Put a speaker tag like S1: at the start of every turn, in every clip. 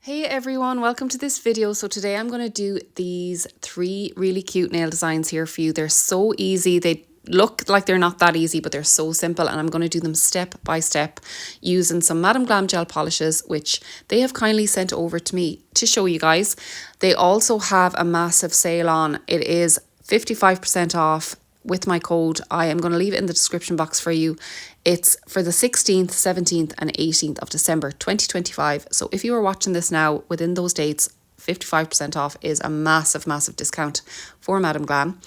S1: Hey everyone, welcome to this video. So today I'm going to do these 3 really cute nail designs here for you. They're so easy. They look like they're not that easy, but they're so simple, and I'm going to do them step by step using some Madam Glam gel polishes, which they have kindly sent over to me to show you guys. They also have a massive sale on. It is 55% off with my code. I am going to leave it in the description box for you. It's for the 16th, 17th and 18th of December 2025. So if you are watching this now within those dates, 55% off is a massive discount for Madam Glam.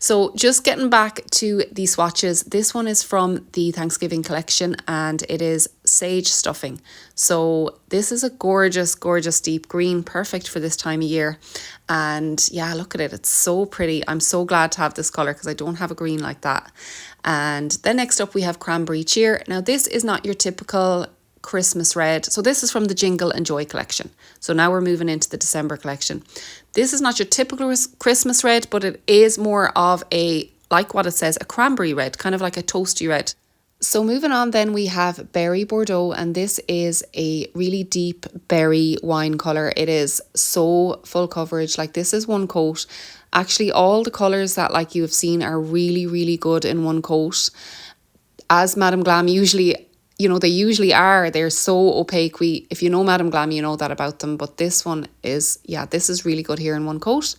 S1: So just getting back to the swatches, this one is from the Thanksgiving collection and it is sage stuffing. So this is a gorgeous deep green, perfect for this time of year. And yeah, look at it, it's so pretty. I'm so glad to have this colour because I don't have a green like that. And then next up we have cranberry cheer. Now this is not your typical Christmas red. So this is from the Jingle and Joy collection. So now we're moving into the December collection. This is not your typical Christmas red, but it is more of a, like what it says, a cranberry red, kind of like a toasty red. So moving on then we have Berry Bordeaux, and this is a really deep berry wine colour. It is so full coverage, like this is one coat. Actually all the colours that like you have seen are really good in one coat. As Madam Glam usually, you know, they usually are. They're so opaque. If you know Madam Glam, you know that about them. But this one is, yeah, this is really good here in one coat.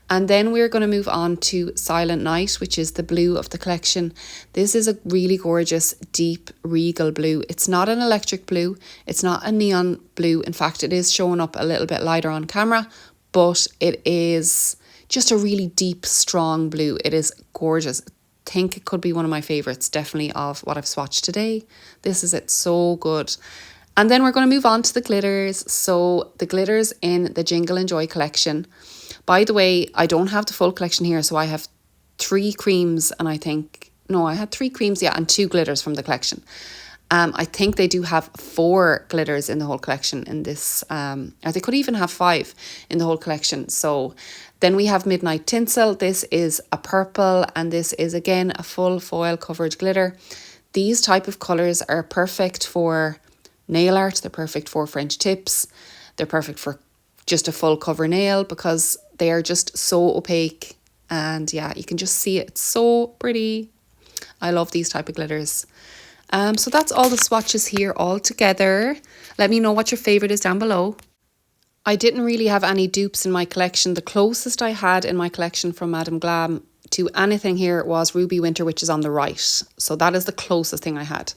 S1: And then we're going to move on to Silent Night, which is the blue of the collection. This is a really gorgeous, deep, regal blue. It's not an electric blue. It's not a neon blue. In fact, it is showing up a little bit lighter on camera, but it is just a really deep, strong blue. It is gorgeous. Think it could be one of my favorites, definitely, of what I've swatched today. This is it, so good. And then we're going to move on to the glitters. So the glitters in the Jingle and Joy collection. By the way, I don't have the full collection here, so I have 3 creams and I had 3 creams, yeah, and 2 glitters from the collection. I think they do have 4 glitters in the whole collection in this, or they could even have 5 in the whole collection. So then we have Midnight Tinsel. This is a purple and this is again a full foil coverage glitter. These type of colours are perfect for nail art. They're perfect for French tips. They're perfect for just a full cover nail because they are just so opaque. And yeah, you can just see it. It's so pretty. I love these type of glitters. So that's all the swatches here all together. Let me know what your favourite is down below. I didn't really have any dupes in my collection. The closest I had in my collection from Madam Glam to anything here was Ruby Winter, which is on the right. So that is the closest thing I had.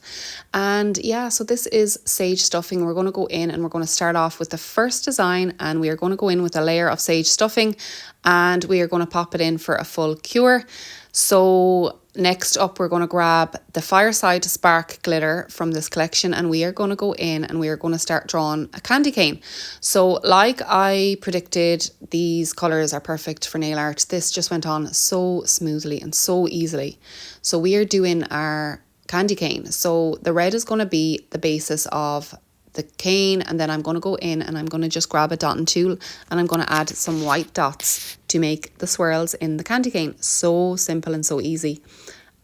S1: And yeah, so this is sage stuffing. We're going to go in and we're going to start off with the first design, and we are going to go in with a layer of sage stuffing and we are going to pop it in for a full cure. So next up, we're going to grab the Fireside Spark glitter from this collection and we are going to go in and we are going to start drawing a candy cane. So like I predicted, these colours are perfect for nail art. This just went on so smoothly and so easily. So we are doing our candy cane. So the red is going to be the basis of the cane, and then I'm going to go in and I'm going to just grab a dotting tool and I'm going to add some white dots to make the swirls in the candy cane. So simple and so easy.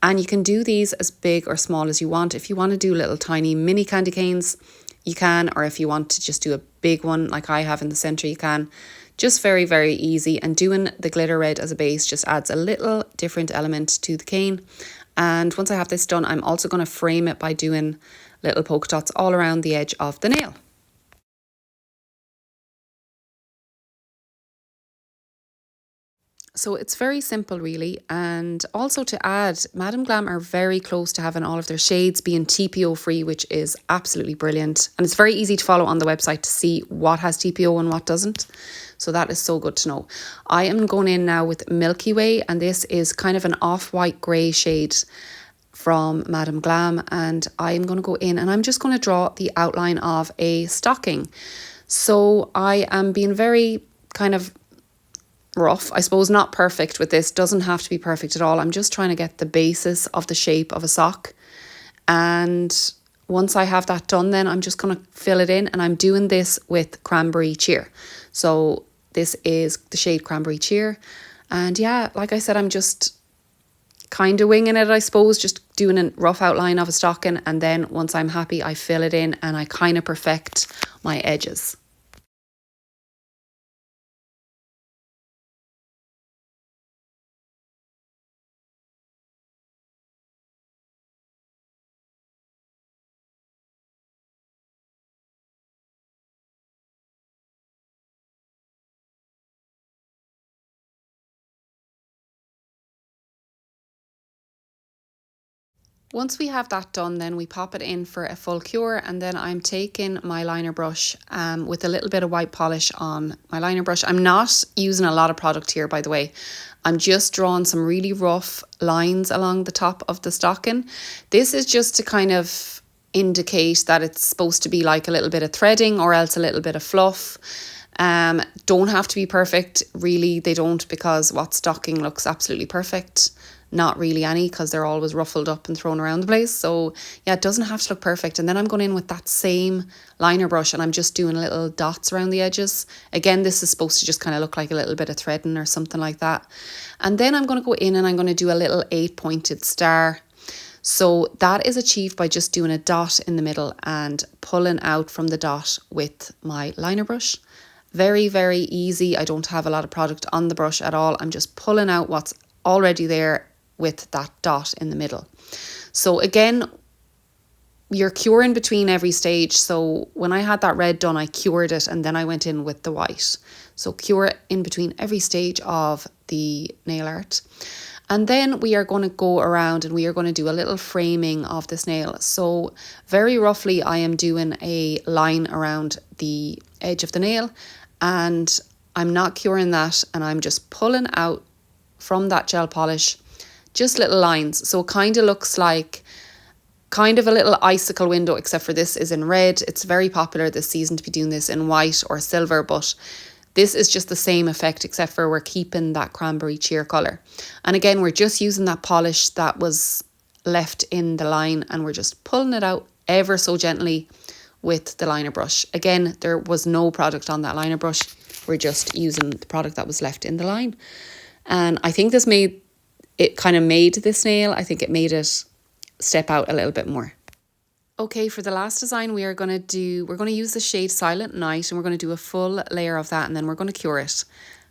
S1: And you can do these as big or small as you want. If you want to do little tiny mini candy canes, you can, or if you want to just do a big one like I have in the centre, you can. Just very easy, and doing the glitter red as a base just adds a little different element to the cane. And once I have this done, I'm also going to frame it by doing little polka dots all around the edge of the nail. So it's very simple really. And also to add, Madam Glam are very close to having all of their shades being TPO free, which is absolutely brilliant. And it's very easy to follow on the website to see what has TPO and what doesn't. So that is so good to know. I am going in now with Milky Way, and this is kind of an off-white grey shade from Madam Glam, and I am going to go in and I'm just going to draw the outline of a stocking. So I am being very kind of rough, I suppose, not perfect with this. Doesn't have to be perfect at all. I'm just trying to get the basis of the shape of a sock, and once I have that done, then I'm just going to fill it in, and I'm doing this with Cranberry Cheer. So this is the shade Cranberry Cheer, and yeah, like I said, I'm just kind of winging it, I suppose, just doing a rough outline of a stocking, and then once I'm happy, I fill it in and I kind of perfect my edges. Once we have that done, then we pop it in for a full cure, and then I'm taking my liner brush with a little bit of white polish on my liner brush. I'm not using a lot of product here, by the way. I'm just drawing some really rough lines along the top of the stocking. This is just to kind of indicate that it's supposed to be like a little bit of threading or else a little bit of fluff. Don't have to be perfect, really. They don't, because what stocking looks absolutely perfect? Not really any, because they're always ruffled up and thrown around the place. So yeah, it doesn't have to look perfect. And then I'm going in with that same liner brush and I'm just doing little dots around the edges. Again, this is supposed to just kind of look like a little bit of threading or something like that. And then I'm going to go in and I'm going to do a little 8-pointed star. So that is achieved by just doing a dot in the middle and pulling out from the dot with my liner brush. Very, very easy. I don't have a lot of product on the brush at all. I'm just pulling out what's already there with that dot in the middle. So again, you're curing between every stage. So when I had that red done, I cured it and then I went in with the white. So cure it in between every stage of the nail art. And then we are going to go around and we are going to do a little framing of this nail. So very roughly, I am doing a line around the edge of the nail and I'm not curing that, and I'm just pulling out from that gel polish just little lines. So it kind of looks like kind of a little icicle window, except for this is in red. It's very popular this season to be doing this in white or silver, but this is just the same effect, except for we're keeping that cranberry cheer colour. And again, we're just using that polish that was left in the line and we're just pulling it out ever so gently with the liner brush. Again, there was no product on that liner brush. We're just using the product that was left in the line. And I think this kind of made this nail. I think it made it step out a little bit more. Okay, for the last design we're going to use the shade Silent Night, and we're going to do a full layer of that and then we're going to cure it.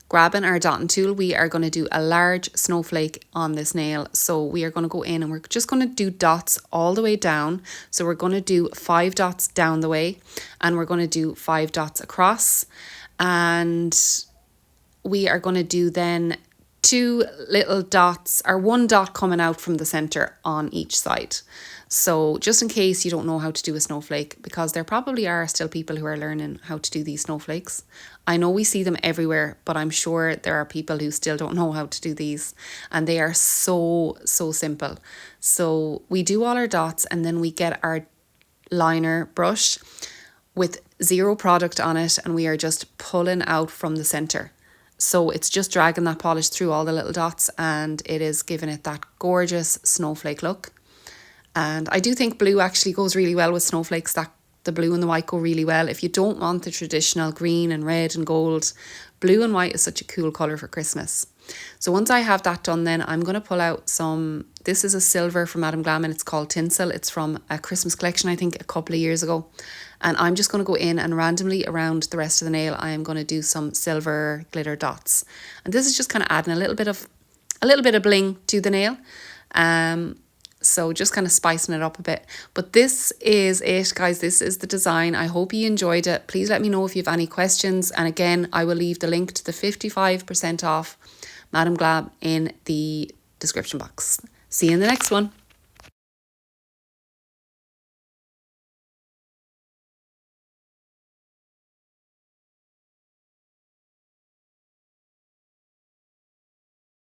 S1: Grabbing our dotting tool, we are going to do a large snowflake on this nail. So we are going to go in and we're just going to do dots all the way down. So we're going to do 5 dots down the way and we're going to do 5 dots across. And we are going to do then 2 little dots, or 1 dot coming out from the center on each side. So just in case you don't know how to do a snowflake, because there probably are still people who are learning how to do these snowflakes. I know we see them everywhere, but I'm sure there are people who still don't know how to do these, and they are so simple. So we do all our dots and then we get our liner brush with 0 product on it and we are just pulling out from the center. So it's just dragging that polish through all the little dots and it is giving it that gorgeous snowflake look. And I do think blue actually goes really well with snowflakes. That the blue and the white go really well. If you don't want the traditional green and red and gold, blue and white is such a cool colour for Christmas. So once I have that done, then I'm going to pull out some, this is a silver from Madam Glams and it's called Tinsel. It's from a Christmas collection, I think a couple of years ago. And I'm just going to go in and randomly around the rest of the nail, I am going to do some silver glitter dots. And this is just kind of adding a little bit of bling to the nail. So just kind of spicing it up a bit. But this is it, guys. This is the design. I hope you enjoyed it. Please let me know if you have any questions. And again, I will leave the link to the 55% off Madam Glams in the description box. See you in the next one.